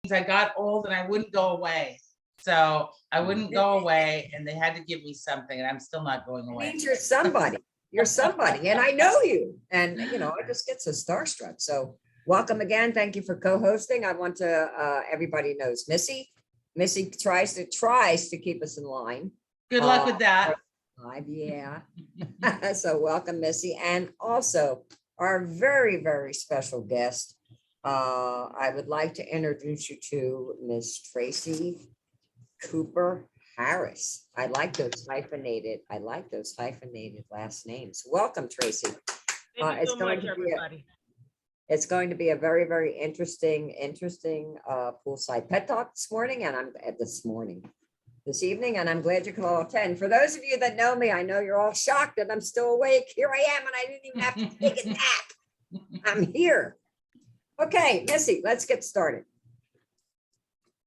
I got old and I wouldn't go away. So I wouldn't go away, and they had to give me something, and I'm still not going It away. means you're somebody. You're somebody, and I know you. And I just get so starstruck. So welcome again. Thank you for co-hosting. I want to. Everybody knows Missy. Missy tries to keep us in line. Good luck with that. Yeah. So welcome, Missy, and also our very, very special guest. I would like to introduce you to Miss Tracey Cooper-Harris. I like those hyphenated last names. Welcome, Tracy. Thank you so much, everybody. It's going to be a very, very interesting poolside pet talk this morning, and this evening, and I'm glad you could all attend. For those of you that know me, I know you're all shocked that I'm still awake. Here I am, and I didn't even have to take a nap. I'm here. Okay, Missy, let's get started.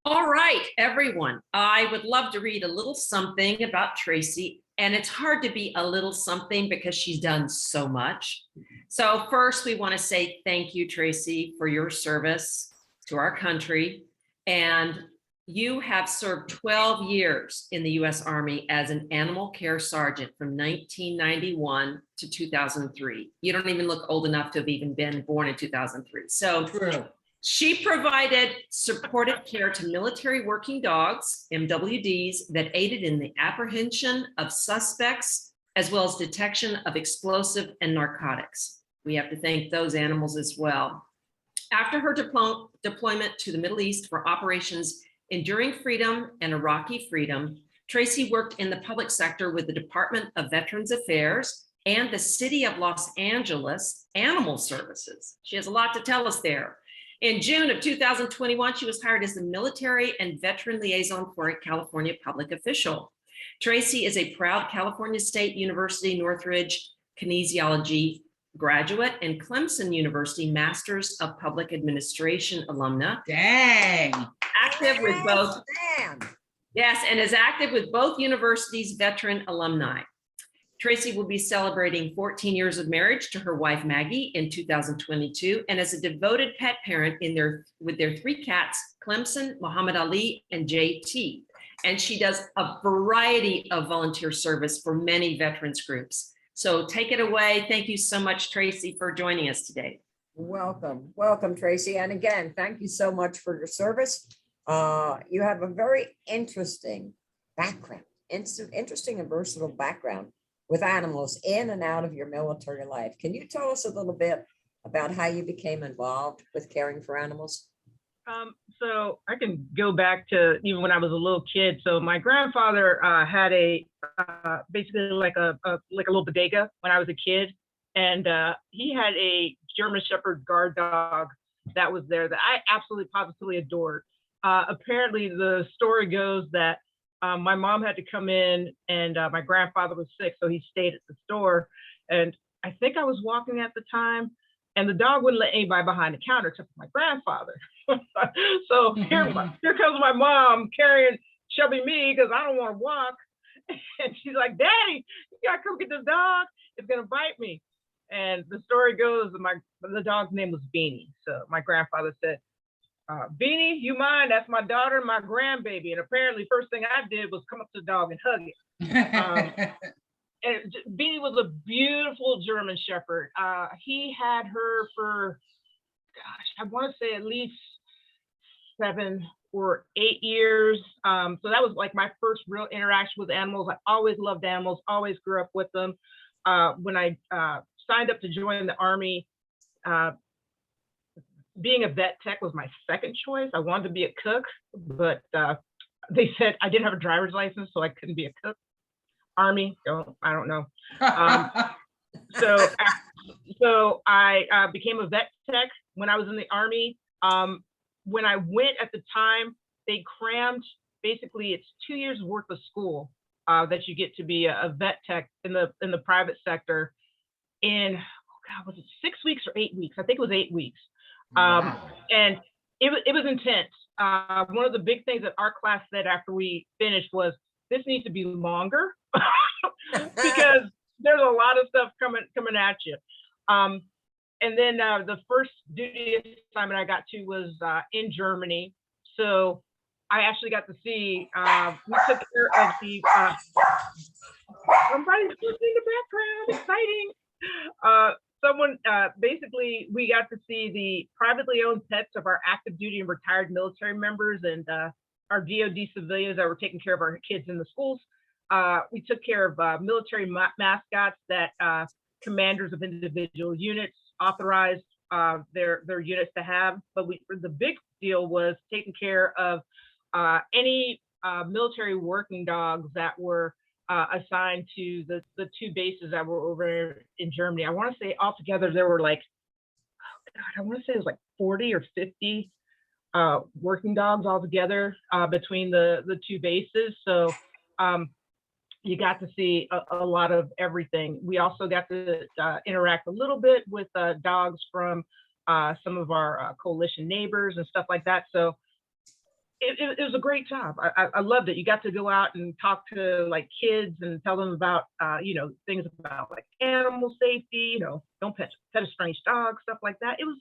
All right, everyone. I would love to read a little something about Tracy, and it's hard to be a little something because she's done so much. So first, we want to say thank you, Tracy, for your service to our country. And you have served 12 years in the U.S. Army as an animal care sergeant from 1991 to 2003. You don't even look old enough to have even been born in 2003. So True. She provided supportive care to military working dogs, MWDs, that aided in the apprehension of suspects, as well as detection of explosive and narcotics. We have to thank those animals as well. After her deployment to the Middle East for operations Enduring Freedom and Iraqi Freedom, Tracy worked in the public sector with the Department of Veterans Affairs and the City of Los Angeles Animal Services. She has a lot to tell us there. In June of 2021, she was hired as the military and veteran liaison for a California public official. Tracy is a proud California State University Northridge kinesiology graduate and Clemson University Masters of Public Administration alumna. Dang. Active with both. Yes, and is active with both universities' veteran alumni. Tracy will be celebrating 14 years of marriage to her wife, Maggie, in 2022, and as a devoted pet parent with their 3 cats, Clemson, Muhammad Ali, and JT. And she does a variety of volunteer service for many veterans groups. So take it away. Thank you so much, Tracy, for joining us today. Welcome, Tracy. And again, thank you so much for your service. You have a very interesting background, interesting and versatile background with animals in and out of your military life. Can you tell us a little bit about how you became involved with caring for animals? So I can go back to even when I was a little kid. So my grandfather had a basically like a little bodega when I was a kid, and he had a German Shepherd guard dog that was there that I absolutely positively adored. Apparently, the story goes that my mom had to come in, and my grandfather was sick, so he stayed at the store. And I think I was walking at the time, and the dog wouldn't let anybody behind the counter except for my grandfather. So here comes my mom shoving me because I don't want to walk. And she's like, "Daddy, you gotta come get this dog. It's gonna bite me." And the story goes, the dog's name was Beanie. So my grandfather said, "Beanie, you mind? That's my daughter, my grandbaby." And apparently, first thing I did was come up to the dog and hug it. And Beanie was a beautiful German Shepherd. He had her for, gosh, I want to say at least 7 or 8 years. So that was like my first real interaction with animals. I always loved animals, always grew up with them. When I signed up to join the Army, being a vet tech was my second choice. I wanted to be a cook, but they said I didn't have a driver's license, so I couldn't be a cook. Army, I don't know. So I became a vet tech when I was in the Army. When I went at the time, they crammed, basically it's 2 years worth of school that you get to be a vet tech in the private sector in, was it 6 weeks or 8 weeks? I think it was 8 weeks. Wow. And it was intense. One of the big things that our class said after we finished was, this needs to be longer because there's a lot of stuff coming at you. And then the first duty assignment I got to was in Germany. So I actually got to see, we took care of the, somebody's listening in the background, exciting. Someone, basically, we got to see the privately owned pets of our active duty and retired military members and our DOD civilians that were taking care of our kids in the schools. We took care of military mascots that commanders of individual units authorized their units to have. But the big deal was taking care of any military working dogs that were assigned to the 2 bases that were over in Germany. I want to say altogether there were like, oh God, I want to say it was like 40 or 50 working dogs altogether between the 2 bases. So you got to see a lot of everything. We also got to interact a little bit with dogs from some of our coalition neighbors and stuff like that. So it was a great job. I loved it. You got to go out and talk to like kids and tell them about, you know, things about like animal safety, you know, don't pet a strange dog, stuff like that. It was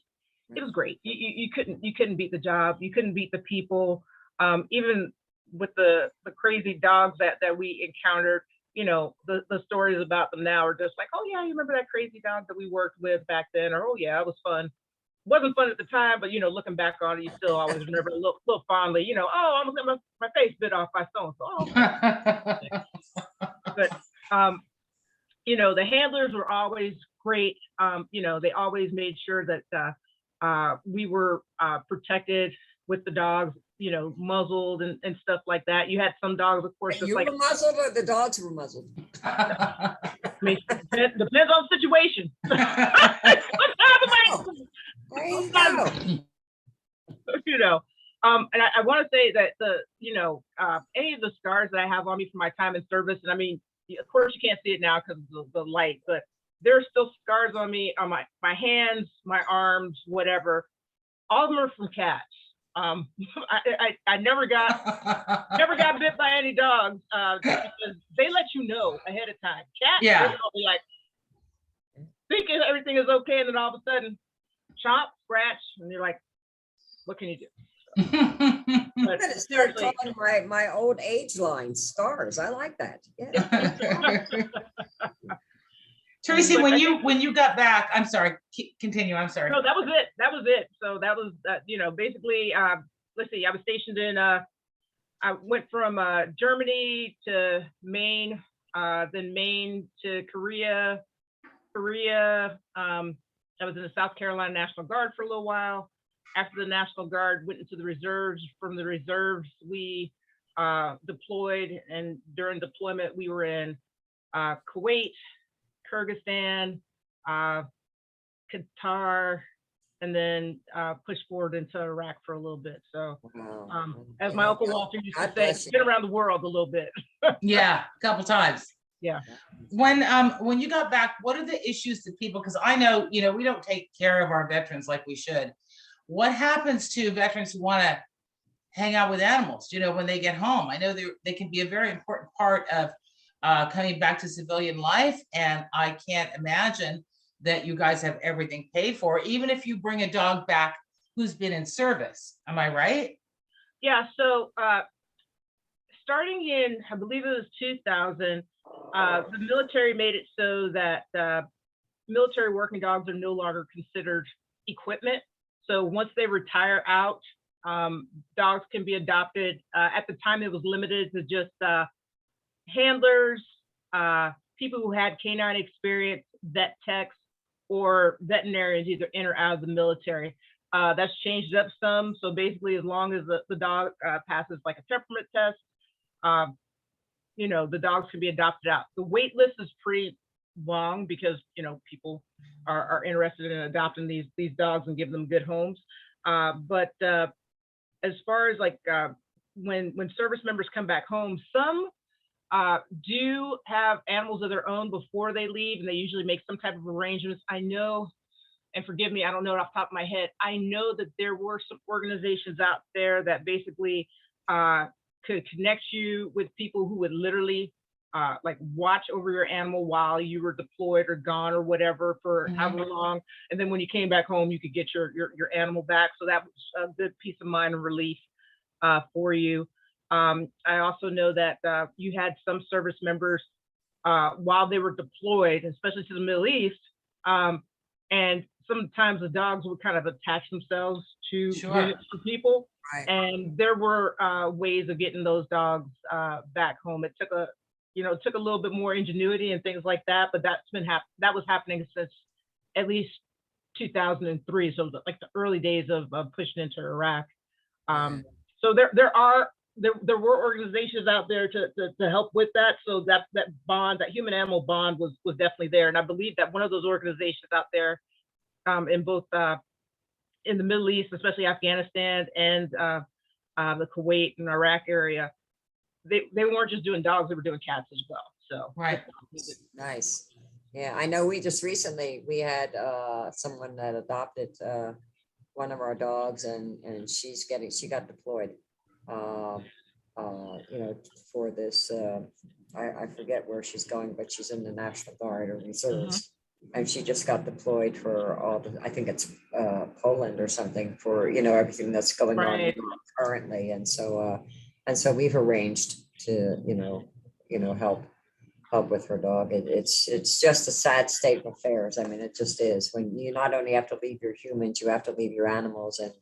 great. You couldn't beat the job. You couldn't beat the people. Even with the crazy dogs that we encountered, you know, the stories about them now are just like, oh yeah, you remember that crazy dog that we worked with back then? Or, oh yeah, it was fun. Wasn't fun at the time, but you know, looking back on it, you still always remember a little fondly, you know, oh, I almost got my face bit off by so-and-so. Oh. But you know, the handlers were always great. You know, they always made sure that we were protected with the dogs, you know, muzzled and stuff like that. You had some dogs, of course, just You like were muzzled or the dogs were muzzled? I mean, depends on the situation. There you go. You know, and I want to say that you know, any of the scars that I have on me from my time in service, and I mean, of course you can't see it now because of the light, but there are still scars on me, on my hands, my arms, whatever. All of them are from cats. I never got bit by any dogs because they let you know ahead of time. Cats, Yeah. they'll be like thinking everything is okay, and then all of a sudden, chomp, scratch, and you're like, what can you do? I'm But gonna start seriously, calling my old age line stars. I like that. Yeah. Tracy, But when you got back, I'm sorry, continue. I'm sorry. no, that was it. That was it. So that was you know, basically, let's see, I was stationed in I went from Germany to Maine, then Maine to Korea. I was in the South Carolina National Guard for a little while. After the National Guard, went into the reserves. From the reserves, we deployed, and during deployment, we were in Kuwait, Kyrgyzstan, Qatar, and then pushed forward into Iraq for a little bit. So Wow. as my Uncle Walter used to God say, bless you. been around the world a little bit. Yeah, a couple times. Yeah. When you got back, what are the issues that people, because I know, you know, we don't take care of our veterans like we should. What happens to veterans who want to hang out with animals, you know, when they get home? I know they can be a very important part of coming back to civilian life. And I can't imagine that you guys have everything paid for, even if you bring a dog back who's been in service. Am I right? Yeah, so starting in, I believe it was 2000, the military made it so that military working dogs are no longer considered equipment. So once they retire out, dogs can be adopted. At the time, it was limited to just handlers, people who had canine experience, vet techs, or veterinarians, either in or out of the military. That's changed up some. So basically, as long as the dog passes like a temperament test, you know, the dogs can be adopted out. The wait list is pretty long because, you know, people are interested in adopting these dogs and giving them good homes. But as far as like when service members come back home, some do have animals of their own before they leave, and they usually make some type of arrangements. I know, and forgive me, I don't know it off the top of my head. I know that there were some organizations out there that basically could connect you with people who would literally like watch over your animal while you were deployed or gone or whatever for however long. And then when you came back home, you could get your animal back. So that was a good peace of mind and relief. for you. I also know that you had some service members while they were deployed, especially to the Middle East, and sometimes the dogs would kind of attach themselves to Sure. units of people. Right. And there were ways of getting those dogs back home. It took a little bit more ingenuity and things like that, but that was happening since at least 2003, so like the early days of pushing into Iraq. So there were organizations out there to help with that. So that bond, that human animal bond was definitely there. And I believe that one of those organizations out there in both in the Middle East, especially Afghanistan and the Kuwait and Iraq area, they weren't just doing dogs, they were doing cats as well. So Right. Nice. Yeah, I know we just recently, we had someone that adopted one of our dogs, and she got deployed, for this, I forget where she's going, but she's in the National Guard or Reserves. And she just got deployed for I think it's Poland or something, for, everything that's going on currently. And so we've arranged to, help with her dog. It's just a sad state of affairs. I mean, it just is. When you not only have to leave your humans, you have to leave your animals. And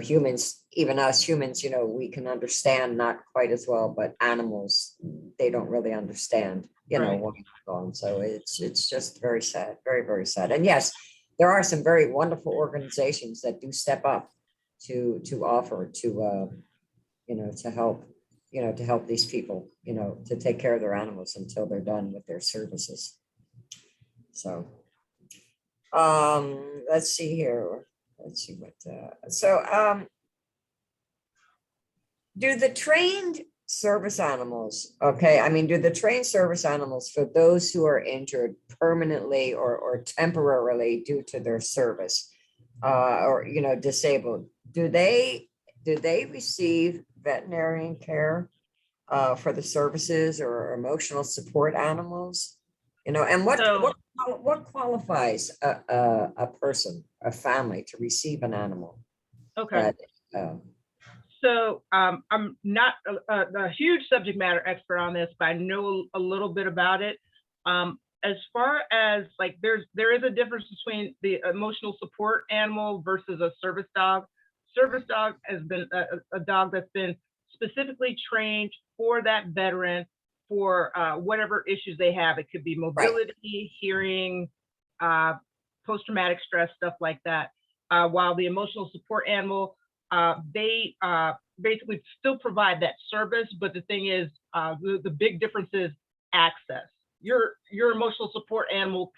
humans, even us humans, we can understand not quite as well, but animals, they don't really understand, Right. what's going on. So it's just very sad, very, very sad. And yes, there are some very wonderful organizations that do step up to offer to help these people, to take care of their animals until they're done with their services. So, let's see here. Let's see what, do the trained service animals, do the trained service animals, for those who are injured permanently or temporarily due to their service, or, disabled, do they receive veterinarian care for the services or emotional support animals? And what qualifies a person, a family, to receive an animal? Okay. So I'm not a huge subject matter expert on this, but I know a little bit about it. As far as like, there is a difference between the emotional support animal versus a service dog. Service dog has been a dog that's been specifically trained for that veteran for whatever issues they have. It could be mobility, hearing, post-traumatic stress, stuff like that. While the emotional support animal, they basically still provide that service, but the thing is, the big difference is access. Your emotional support animal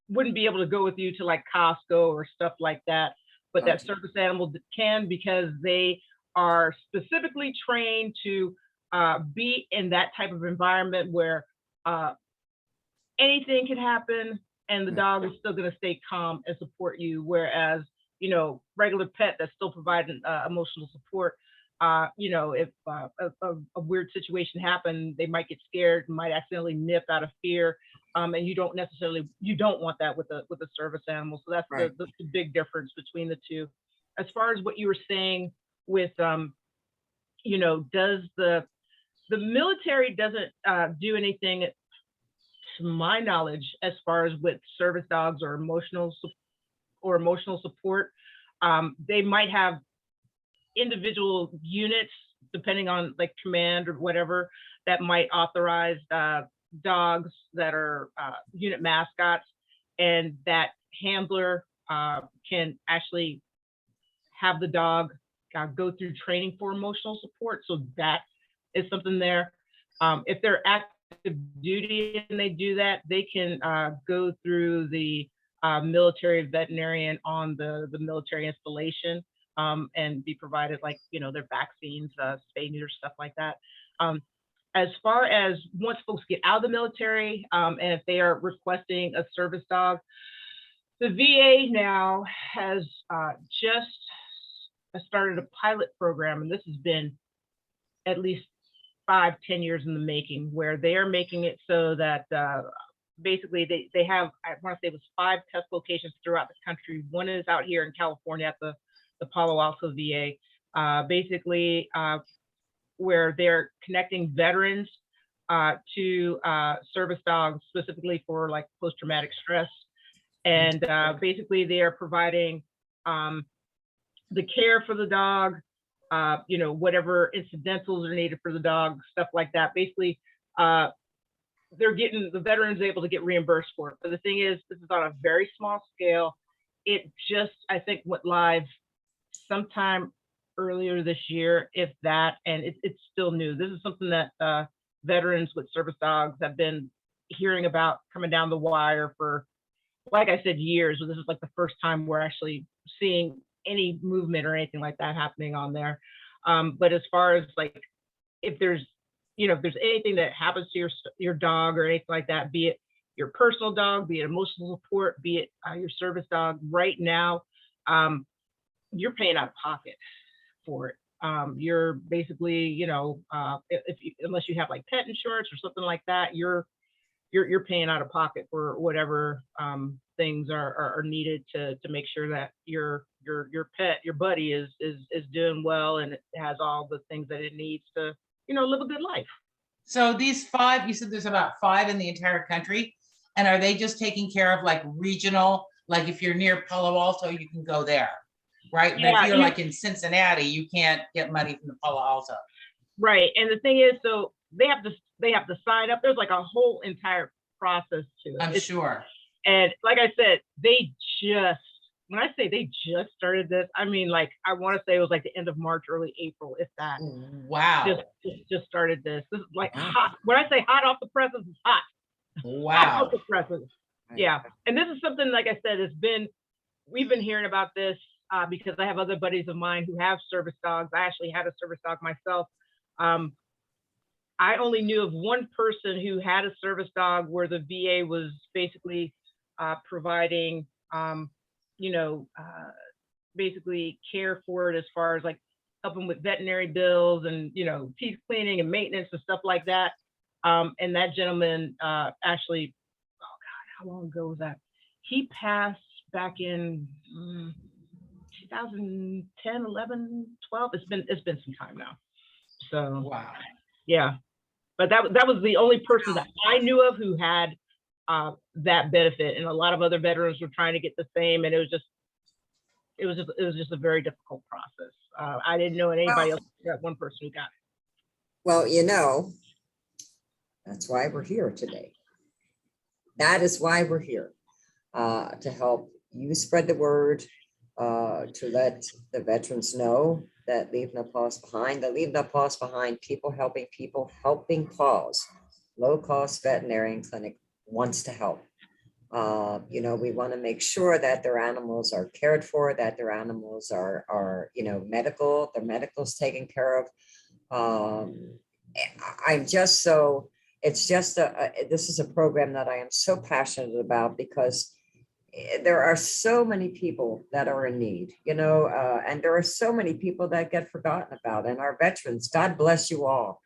wouldn't be able to go with you to like Costco or stuff like that, but that service animal can, because they are specifically trained to be in that type of environment where anything can happen and the dog is still going to stay calm and support you. Whereas, regular pet that's still providing emotional support, if a weird situation happened, they might get scared, might accidentally nip out of fear. And you don't want that with a service animal. So that's the big difference between the two. As far as what you were saying with, does the military doesn't do anything, to my knowledge, as far as with service dogs or emotional support. They might have individual units, depending on like command or whatever, that might authorize dogs that are unit mascots, and that handler can actually have the dog go through training for emotional support. So that is something there. If they're active duty and they do that, they can go through the military veterinarian on the military installation, and be provided like, their vaccines, spay, neuter, stuff like that. As far as once folks get out of the military, and if they are requesting a service dog, the VA now has just started a pilot program, and this has been at least 5-10 years in the making, where they are making it so that basically they have, I want to say it was 5 test locations throughout the country. One is out here in California at the Palo Alto VA. basically where they're connecting veterans to service dogs, specifically for like post-traumatic stress. And basically they are providing the care for the dog, you know, whatever incidentals are needed for the dog, stuff like that. Basically, the veterans able to get reimbursed for it. But the thing is, this is on a very small scale. It just, I think, went live sometime earlier this year, if that, and it's still new. This is something that veterans with service dogs have been hearing about coming down the wire for, like I said, years. So this is like the first time we're actually seeing any movement or anything like that happening on there. But as far as like, if there's, you know, if there's anything that happens to your dog or anything like that, be it your personal dog, be it emotional support, be it your service dog, right now, you're paying out of pocket for it. You're basically, you know, unless you have like pet insurance or something like that, you're paying out of pocket for whatever things are needed to make sure that your pet, your buddy is doing well and it has all the things that it needs to, you know, live a good life. So these 5, you said there's about 5 in the entire country, and are they just taking care of like regional, like if you're near Palo Alto, you can go there, right? But Yeah, if you're like in Cincinnati, you can't get money from the Palo Alto. Right. And the thing is, so they have to sign up. There's like a whole entire process to it. I'm sure. And like I said, when I say they just started this, I mean, like, I want to say it was like the end of March, early April, if that. Wow. Just started this. This is like hot. When I say hot off the presses, it's hot. Wow. Hot off the presses. Yeah. And this is something, like I said, we've been hearing about this because I have other buddies of mine who have service dogs. I actually had a service dog myself. I only knew of one person who had a service dog where the VA was basically providing, you know, basically care for it as far as like helping with veterinary bills and, you know, teeth cleaning and maintenance and stuff like that. And that gentleman actually, oh God, how long ago was that? He passed back in 2010, 11, 12. It's been some time now. So wow. Yeah, but that was the only person that I knew of who had that benefit, and a lot of other veterans were trying to get the same, and it was just a very difficult process. I didn't know anybody else except one person who got it. Well, you know, that's why we're here today. That is why we're here, to help you spread the word, to let the veterans know that Leave No Paws Behind, the Leave No Paws Behind people helping Paws, low-cost veterinarian clinic wants to help. You know, we want to make sure that their animals are cared for, that their animals are, you know, their medical's taken care of. This is a program that I am so passionate about because there are so many people that are in need, you know, and there are so many people that get forgotten about. And our veterans, God bless you all.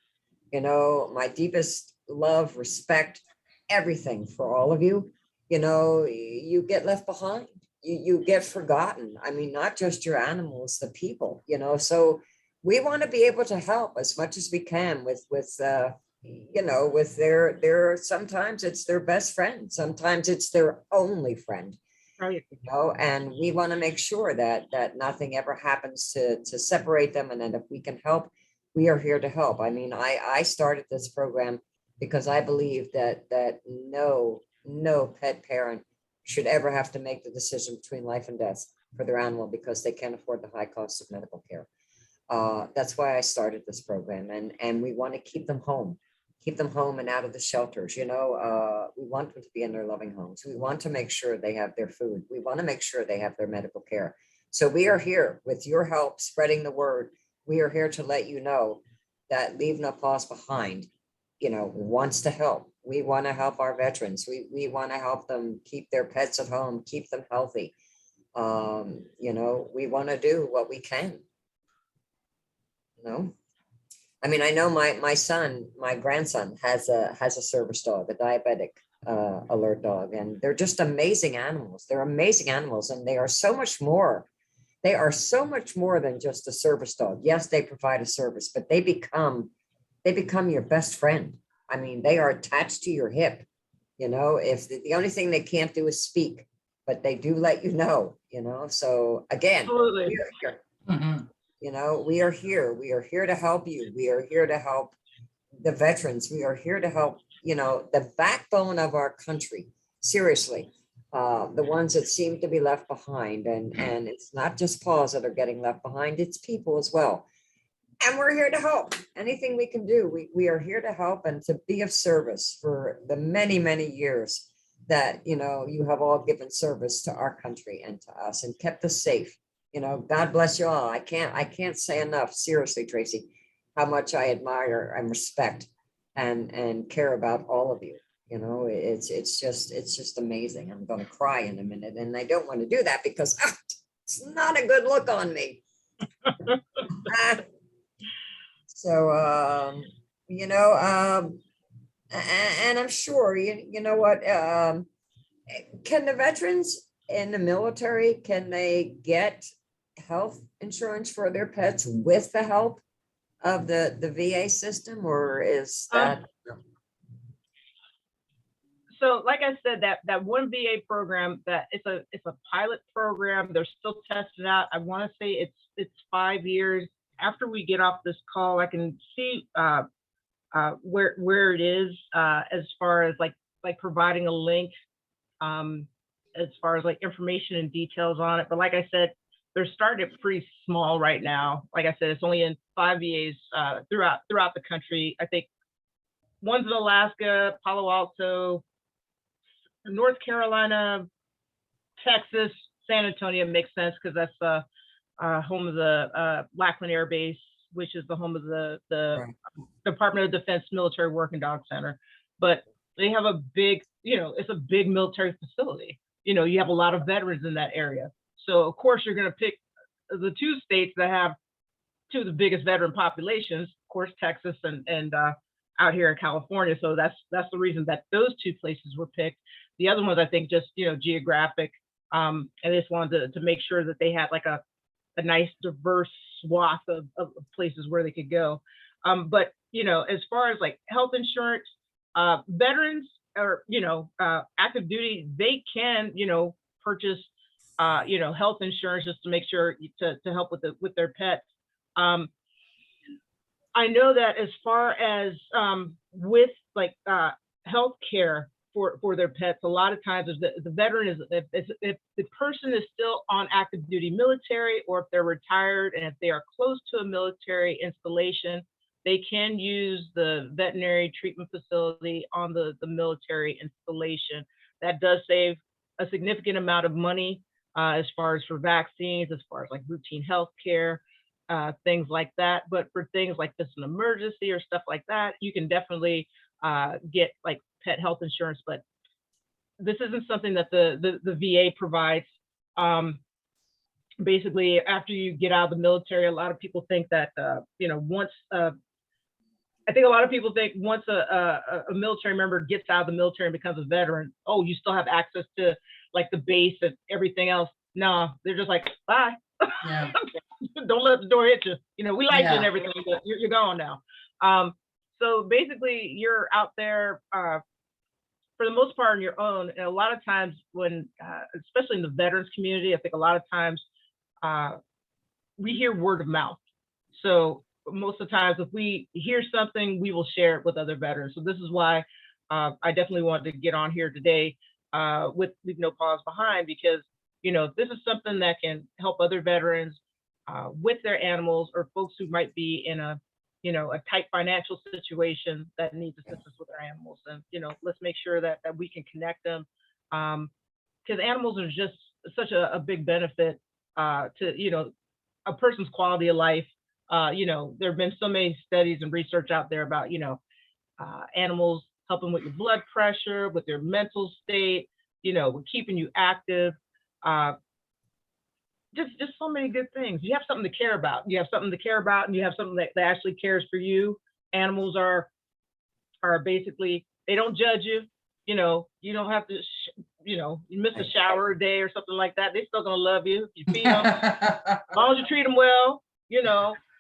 You know, my deepest love, respect, everything for all of you. You know, you get left behind. You get forgotten. I mean, not just your animals, the people, you know. So we want to be able to help as much as we can with you know, with their sometimes it's their best friend, sometimes it's their only friend. Right. You know, and we want to make sure that nothing ever happens to separate them, and then if we can help, we are here to help. I mean, I started this program because I believe that no pet parent should ever have to make the decision between life and death for their animal because they can't afford the high cost of medical care. That's why I started this program, and we want to keep them home and out of the shelters. You know, we want them to be in their loving homes. We want to make sure they have their food. We want to make sure they have their medical care. So we are here with your help, spreading the word. We are here to let you know that Leave No Paws Behind, you know, wants to help. We want to help our veterans. We want to help them keep their pets at home, keep them healthy. You know, we want to do what we can. You know, I mean, I know my grandson has a service dog, a diabetic alert dog, and they're just amazing animals. They're amazing animals, and they are so much more They are so much more than just a service dog. Yes, they provide a service, but they become your best friend. I mean, they are attached to your hip. You know, if the only thing they can't do is speak, but they do let you know, you know. So again, Absolutely. we are here. Mhm. You know, we are here. We are here to help you. We are here to help the veterans. We are here to help, you know, the backbone of our country. Seriously, the ones that seem to be left behind. And it's not just Paws that are getting left behind, it's people as well. And we're here to help. Anything we can do, we are here to help and to be of service for the many, many years that, you know, you have all given service to our country and to us and kept us safe. You know, God bless you all. I can't say enough, seriously, Tracy, how much I admire and respect and care about all of you. You know, it's just amazing. I'm going to cry in a minute, and I don't want to do that because it's not a good look on me. So, you know, and I'm sure, you know what, can the veterans in the military, can they get health insurance for their pets with the help of the VA system, or is that? So like I said, that one VA program, that it's a pilot program. They're still testing out. I want to say it's 5 years. After we get off this call, I can see where it is as far as like providing a link as far as like information and details on it. But like I said, they're starting it pretty small right now. Like I said, it's only in 5 VAs throughout the country. I think one's in Alaska, Palo Alto, North Carolina, Texas, San Antonio makes sense because that's the home of the Lackland Air Base, which is the home of the Right. Department of Defense Military Working Dog Center. But they have a big, you know, it's a big military facility. You know, you have a lot of veterans in that area. So of course you're going to pick the two states that have two of the biggest veteran populations, of course, Texas and out here in California. So that's the reason that those two places were picked. The other ones, I think, just, you know, geographic. And they just wanted to make sure that they had like a nice diverse swath of places where they could go. But, you know, as far as like health insurance, veterans or, you know, active duty, they can, you know, purchase, you know, health insurance just to make sure to help with their pets. I know that as far as with like health care for their pets, a lot of times if the veteran is, if the person is still on active duty military, or if they're retired and if they are close to a military installation, they can use the veterinary treatment facility on the military installation. That does save a significant amount of money as far as for vaccines, as far as like routine health care, things like that. But for things like this, an emergency or stuff like that, you can definitely get like pet health insurance, but this isn't something that the VA provides. Basically, after you get out of the military, a lot of people think that, you know, once, I think a lot of people think once a military member gets out of the military and becomes a veteran, oh, you still have access to like the base and everything else. No, they're just like, bye. Yeah. Don't let the door hit you. You know, we like you and Yeah. everything, but you're gone now. So basically, you're out there for the most part on your own. And a lot of times when, especially in the veterans community, I think a lot of times we hear word of mouth. So most of the times if we hear something, we will share it with other veterans. So this is why I definitely wanted to get on here today with Leave No Paws Behind, because, you know, this is something that can help other veterans with their animals, or folks who might be in a, you know, a tight financial situation that needs assistance with their animals. And, you know, let's make sure that we can connect them, because animals are just such a big benefit to, you know, a person's quality of life. You know, there have been so many studies and research out there about, you know, animals helping with your blood pressure, with your mental state, you know, with keeping you active. Just so many good things. You have something to care about. You have something to care about, and you have something that actually cares for you. Animals are basically, they don't judge you. You know, you don't have to you miss a shower a day or something like that, they're still gonna love you. If you feed them, as long as you treat them well,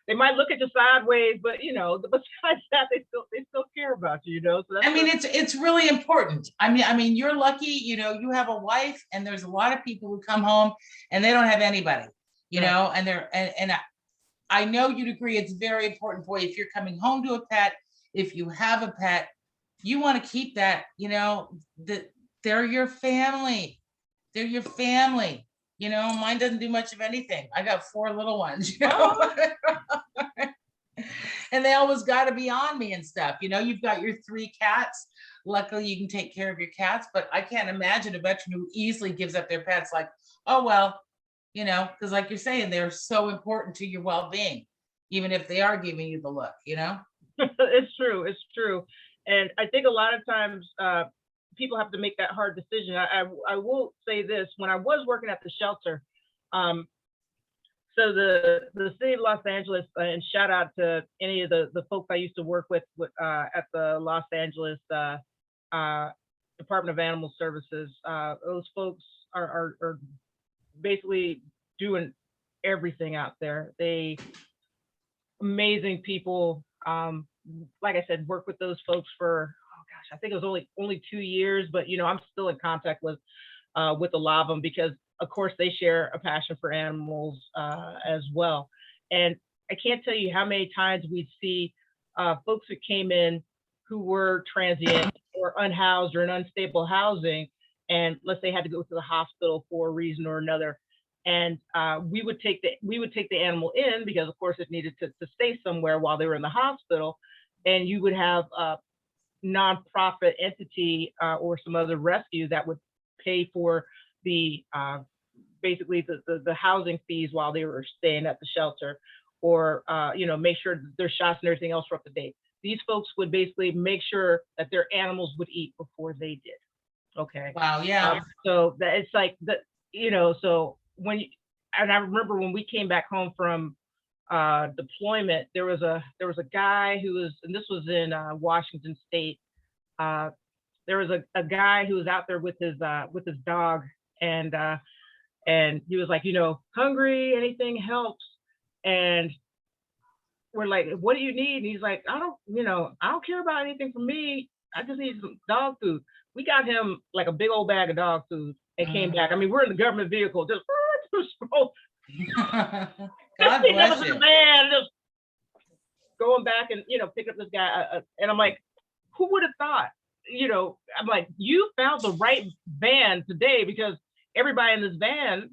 they might look at you sideways, but besides that, they still care about you, So that's I mean, it's really important. I mean, you're lucky, you have a wife, and there's a lot of people who come home and they don't have anybody, and I know you'd agree it's very important for you if you're coming home to a pet, if you have a pet, you want to keep that, that they're your family. They're your family. Mine doesn't do much of anything. I got 4 little ones, and they always got to be on me and stuff. You've got your 3 cats. Luckily, you can take care of your cats, but I can't imagine a veteran who easily gives up their pets like, oh, well, because like you're saying, they're so important to your well-being, even if they are giving you the look, It's true. It's true. And I think a lot of times people have to make that hard decision. I will say this, when I was working at the shelter, so the city of Los Angeles, and shout out to any of the folks I used to work with at the Los Angeles Department of Animal Services. Those folks are basically doing everything out there. Amazing people. Like I said, work with those folks for, oh gosh, I think it was only 2 years, but I'm still in contact with a lot of them because of course they share a passion for animals as well. And I can't tell you how many times we see folks who came in who were transient or unhoused or in unstable housing, and let's say had to go to the hospital for a reason or another. And we would take the animal in because of course it needed to stay somewhere while they were in the hospital. And you would have a nonprofit entity or some other rescue that would pay for the basically the housing fees while they were staying at the shelter, or make sure their shots and everything else were up to date. These folks would basically make sure that their animals would eat before they did. Okay. Wow. Yeah. So that it's like that, so and I remember when we came back home from deployment, there was a guy who was, and this was in Washington State. There was a guy who was out there with his dog, and he was like, hungry, anything helps. And we're like, what do you need? And he's like, I don't care about anything from me. I just need some dog food. We got him like a big old bag of dog food and came back. I mean, we're in the government vehicle, just God bless you. Man, just going back and picking up this guy, and I'm like, who would have thought? I'm like, you found the right van today, because everybody in this van,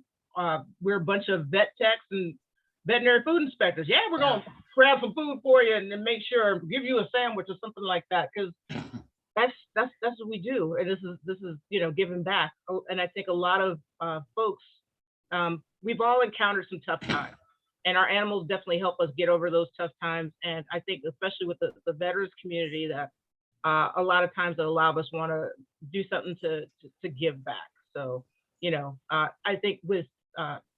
we're a bunch of vet techs and veterinary food inspectors. Yeah, we're gonna grab some food for you and make sure, give you a sandwich or something like that, because that's what we do. And this is giving back. And I think a lot of folks, we've all encountered some tough times, and our animals definitely help us get over those tough times. And I think especially with the veterans community, that a lot of times a lot of us want to do something to give back. So I think with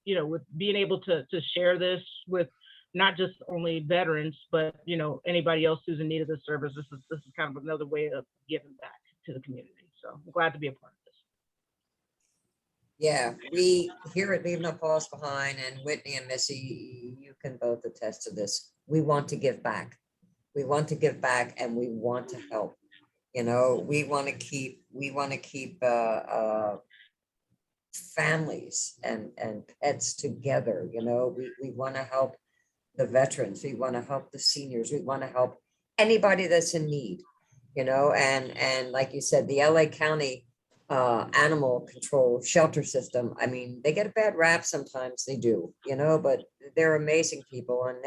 with being able to share this with not just only veterans, but anybody else who's in need of this service, this is kind of another way of giving back to the community. So I'm glad to be a part of this. Yeah, we here at Leave No Paws Behind, and Whitney and Missy, you can both attest to this. We want to give back. We want to give back, and we want to help. We want to keep families and pets together. We want to help the veterans. We want to help the seniors. We want to help anybody that's in need. And like you said, the LA County animal control shelter system, I mean, they get a bad rap sometimes, they do, but they're amazing people. And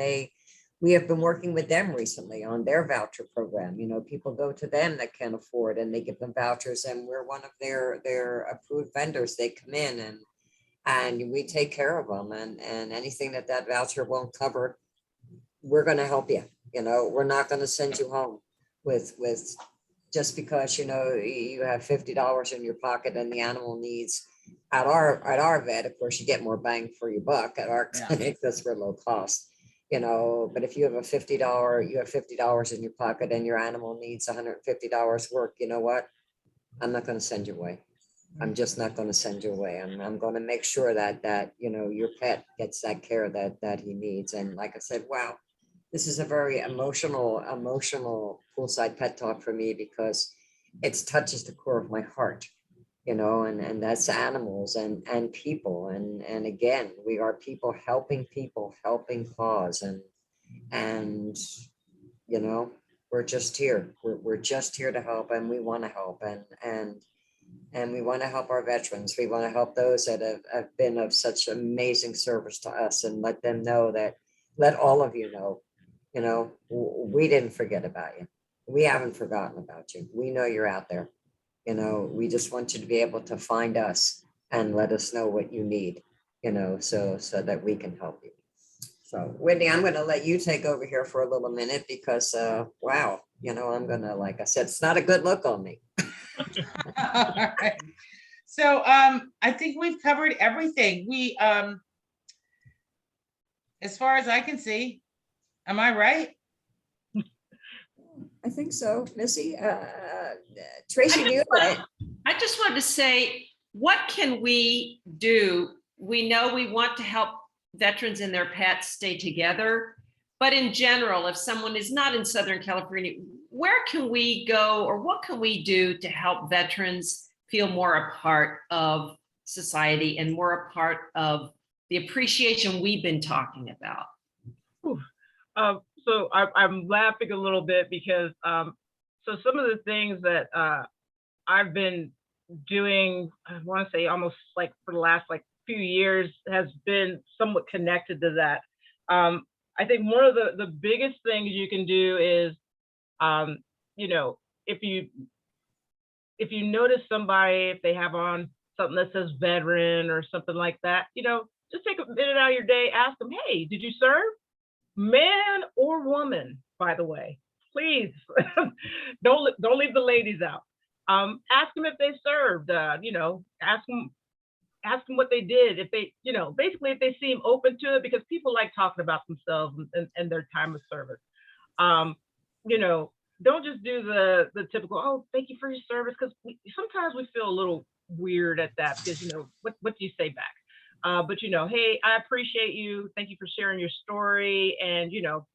we have been working with them recently on their voucher program. People go to them that can't afford, and they give them vouchers, and we're one of their approved vendors. They come in and we take care of them, and anything that voucher won't cover, we're going to help you. We're not going to send you home with just because you have $50 in your pocket and the animal needs. At our vet, of course, you get more bang for your buck at our clinic. That's for low cost. But if you have $50 in your pocket and your animal needs $150 work, you know what? I'm not going to send you away. I'm just not going to send you away. I'm going to make sure that, you know, your pet gets that care that he needs. And like I said, wow, this is a very emotional poolside pet talk for me because it touches the core of my heart, you know, and that's animals and people. And again, we are people, helping Paws and, you know, we're just here. We're just here to help, and we want to help, and we want to help our veterans. We want to help those that have been of such amazing service to us, and let them know that, let all of you know, we didn't forget about you. We haven't forgotten about you. We know you're out there. You know, we just want you to be able to find us and let us know what you need, you know, so that we can help you. So Whitney, I'm going to let you take over here for a little minute because, wow, you know, I'm going to, like I said, it's not a good look on me. All right. So I think we've covered everything. We as far as I can see, am I right? I think so, Missy. Tracy, do you? I just wanted to say, what can we do? We know we want to help veterans and their pets stay together, but in general, if someone is not in Southern California, where can we go, or what can we do to help veterans feel more a part of society and more a part of the appreciation we've been talking about? So I'm laughing a little bit because so some of the things that I've been doing, I want to say almost like for the last like few years, has been somewhat connected to that. I think one of the biggest things you can do is, you know, if you notice somebody, if they have on something that says veteran or something like that, you know, just take a minute out of your day, ask them, hey, did you serve? Man or woman, by the way, please don't leave the ladies out. Ask them if they served, you know, ask them what they did, if they, you know, basically if they seem open to it, because people like talking about themselves and their time of service. You know, don't just do the typical, oh, thank you for your service, because sometimes we feel a little weird at that, because, you know, what do you say back? But, you know, hey, I appreciate you. Thank you for sharing your story. And, you know,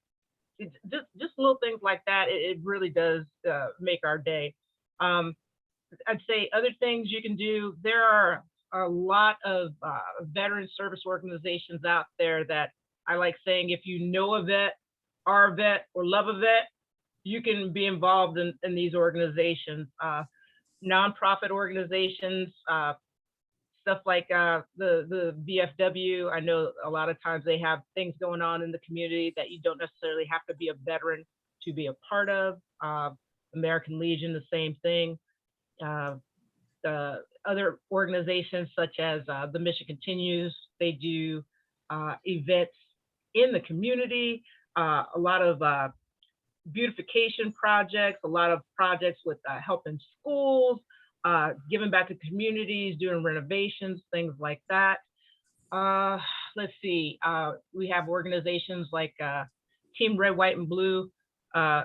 just little things like that. It really does make our day. I'd say other things you can do. There are a lot of veteran service organizations out there that I like saying, if you know a vet, are a vet, or love a vet, you can be involved in these organizations, nonprofit organizations, stuff like the VFW. I know a lot of times they have things going on in the community that you don't necessarily have to be a veteran to be a part of. American Legion, the same thing. The other organizations such as the Mission Continues, they do events in the community, a lot of beautification projects, a lot of projects with helping schools, giving back to communities, doing renovations, things like that. Let's see, we have organizations like Team Red, White, and Blue.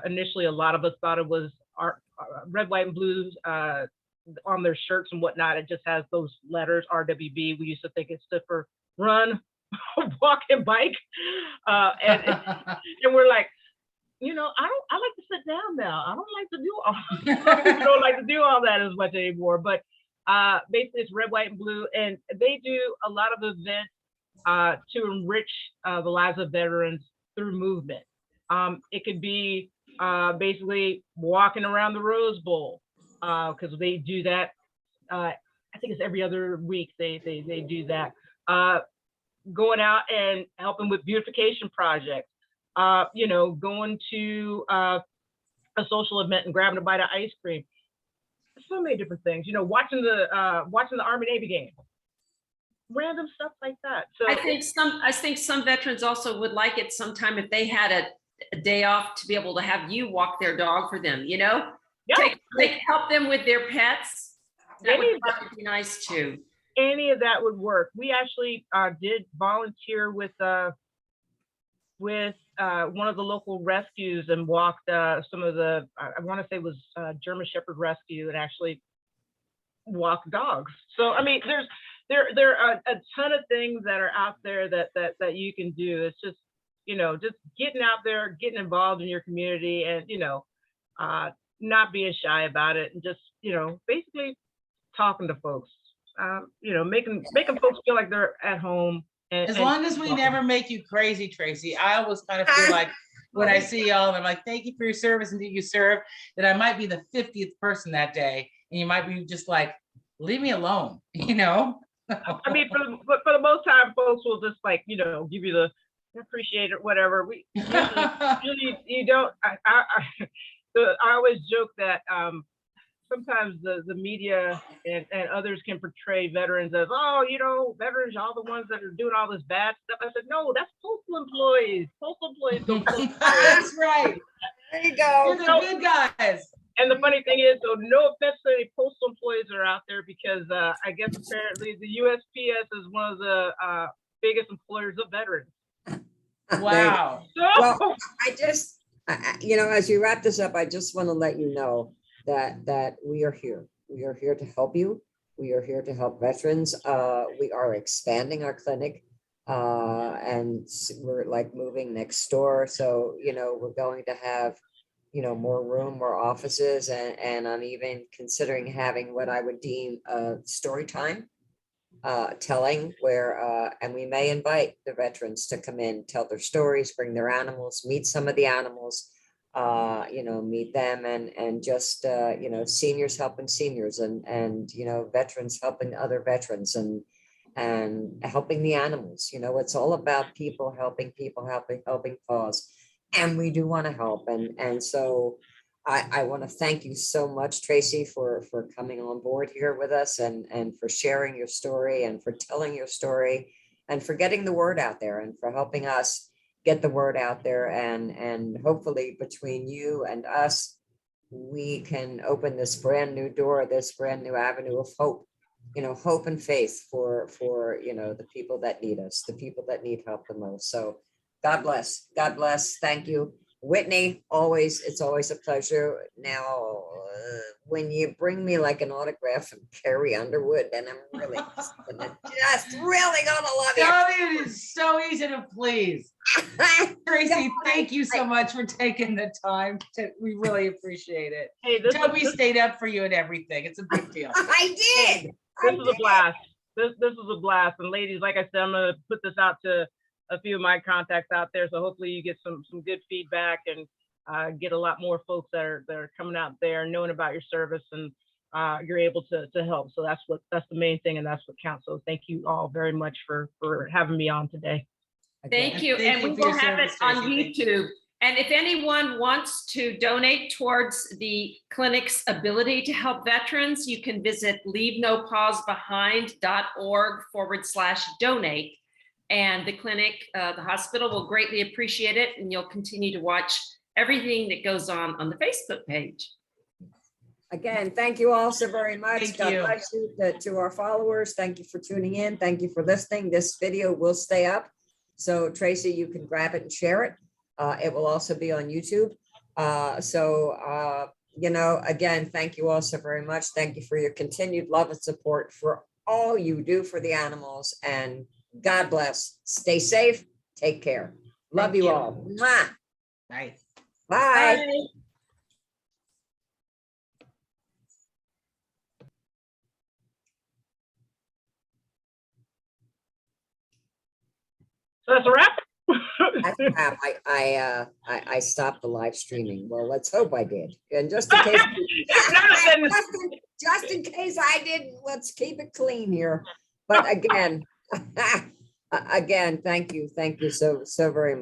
Initially, a lot of us thought it was our Red, White, and Blues on their shirts and whatnot. It just has those letters, RWB. We used to think it stood for run, walk, and bike. And we're like, you know, I like to sit down now. I don't like to do all people don't like to do all that as much anymore. But basically it's Red, White, and Blue, and they do a lot of events to enrich the lives of veterans through movement. It could be basically walking around the Rose Bowl, because they do that. I think it's every other week they do that. Going out and helping with beautification projects. You know, going to a social event and grabbing a bite of ice cream. So many different things. You know, watching the Army Navy game. Random stuff like that. So I think some veterans also would like it sometime if they had a day off to be able to have you walk their dog for them, you know? yeah, Help them with their pets. That would probably be nice too. Any of that would work. We actually did volunteer with one of the local rescues and walked some of the, I want to say it was German Shepherd Rescue, and actually walk dogs. So I mean, there are a ton of things that are out there that you can do. It's just, just getting out there, getting involved in your community, and not being shy about it, and just basically talking to folks. Making folks feel like they're at home. As long as we never make you crazy, Tracy. I always kind of feel like when I see y'all, and I'm like, thank you for your service and that you serve, that I might be the 50th person that day, and you might be just like, leave me alone, I mean, for the most time, folks will just like, give you the appreciate it, whatever. We usually you don't. I always joke that sometimes the media and others can portray veterans as, veterans are the ones that are doing all this bad stuff. I said, no, that's postal employees. Postal employees don't post. That's right. There you go. You're the good guys. And the funny thing is, so no offense to any postal employees that are out there, because I guess apparently the USPS is one of the biggest employers of veterans. Wow. Well, as we wrap this up, I just want to let you know that we are here. We are here to help you. We are here to help veterans. We are expanding our clinic, and we're like moving next door. So, we're going to have, more room, more offices, and I'm even considering having what I would deem a story time telling, where and we may invite the veterans to come in, tell their stories, bring their animals, meet some of the animals, meet them, and just seniors helping seniors, and veterans helping other veterans, and helping the animals. It's all about people helping Paws, and we do want to help, and so I want to thank you so much, Tracy, for coming on board here with us, and for sharing your story, and for telling your story, and for getting the word out there, and for helping us get the word out there, and hopefully between you and us, we can open this brand new door, this brand new avenue of hope, hope and faith for the people that need us, the people that need help the most. So God bless. God bless. Thank you. Whitney, it's always a pleasure. Now, when you bring me like an autograph from Carrie Underwood, then I'm really really gonna love you. It is so easy to please. Tracy, thank you so much for taking the time. We really appreciate it. Hey, Toby stayed up for you and everything. It's a big deal. I did. This is a blast. This is a blast. And ladies, like I said, I'm gonna put this out to a few of my contacts out there. So hopefully you get some good feedback, and get a lot more folks that are coming out there knowing about your service, and you're able to help. So that's the main thing, and that's what counts. So thank you all very much for having me on today. Thank you. And we will have it on YouTube. And if anyone wants to donate towards the clinic's ability to help veterans, you can visit leavenopawsbehind.org/donate. And the clinic, the hospital will greatly appreciate it. And you'll continue to watch everything that goes on the Facebook page. Again, thank you all so very much. God bless you. To our followers, thank you for tuning in. Thank you for listening. This video will stay up. So Tracy, you can grab it and share it. It will also be on YouTube. Again, thank you all so very much. Thank you for your continued love and support for all you do for the animals, and God bless. Stay safe. Take care. Love you all. Mwah. Nice. Bye. Bye. So that's a wrap. I stopped the live streaming. Well, let's hope I did. And just in case, just in case I didn't, let's keep it clean here. But again, thank you so very much.